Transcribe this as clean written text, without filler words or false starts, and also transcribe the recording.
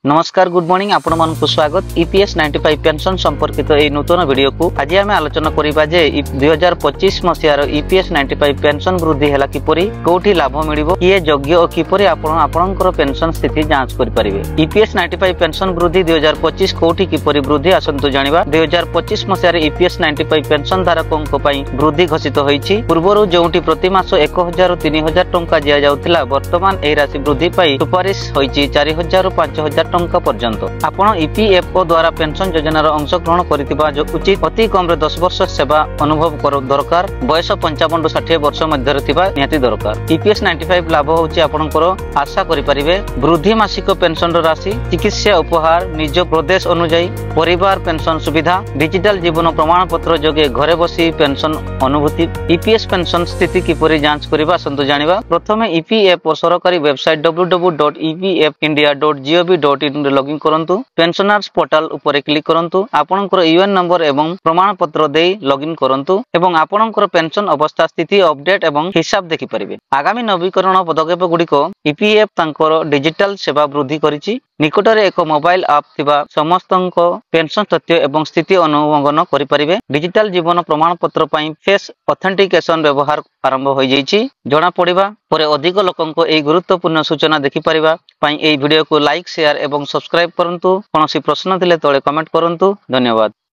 नमस्कार good morning आपण मानकु स्वागत ईपीएस 95 पेंशन संपर्कित ए नूतन वीडियो को आज आम आलोचना करिबा जे 2025 मसियार ईपीएस 95 पेंशन वृद्धि हैला किपरि कोठी लाभ मिलिबो किए योग्य और किपरि आपणकर पेंशन स्थिति जांच करि परिबे। ईपीएस 95 पेंशन वृद्धि 2025 कोठी किपरि वृद्धि आसंतु जानिबा। 2025 मसियार ईपीएस 95 पेंशन धारकंक पई वृद्धि घोषित होईछि। पूर्वरु जोंटी प्रति मास 1000 रु 3000 टंका दिया जाउथिला वर्तमान एही राशि वृद्धि पई सुपारिश होईछि 4000 रु 5000 टंका पर्यंत। आपण ईपीएफओ द्वारा पेंशन योजनार अंशग्रहण करितिबा जो उचित अति कम रे 10 वर्ष सेवा अनुभव कर दरकार। बयस 55 रु 60 वर्ष मध्य थिबा निहाती दरकार। ईपीएस 95 लाभ होछि आपणकर आशा करि परिबे वृद्धि मासिक पेंशन राशि, चिकित्सा उपहार, निज प्रदेश अनुसार परिवार पेंशन सुविधा, डिजिटल जीवन प्रमाण पत्र जोगे घरे बसी पेंशन अनुभूति। ईपीएस पेंशन स्थिति किपरि जांच करिबा संतु जानिबा। प्रथमे ईपीएफओ सरकारी वेबसाइट www.epfindia.gov.in लॉगिन करंतु। पेंशनर्स पोर्टल ऊपर क्लिक करंतु। आपनकर यूएन नंबर एवं प्रमाण पत्र देई लॉगिन करंतु एवं आपनकर पेंशन अवस्था स्थिति अपडेट एवं हिसाब देखि परिबे। आगामी नवीकरण पदक्षेप गुडीको ईपीएफ तांकर डिजिटल सेवा वृद्धि करिछि। निकटरे एक मोबाइल ऐप थिबा समस्तंक पेंशन तथ्य एवं स्थिति अनुगमन करि परिबे। डिजिटल जीवन प्रमाण पत्र पई फेस ऑथेंटिकेशन व्यवहार आरंभ होई जाईछि जणा पड़िबा परे अधिक लोकंको एई गुरुत्वपूर्ण सूचना देखि परिबा पई एई वीडियो को लाइक शेयर एवं सब्सक्राइब करंतु। कोनोसी प्रश्न थिले तळे कमेंट करंतु। धन्यवाद।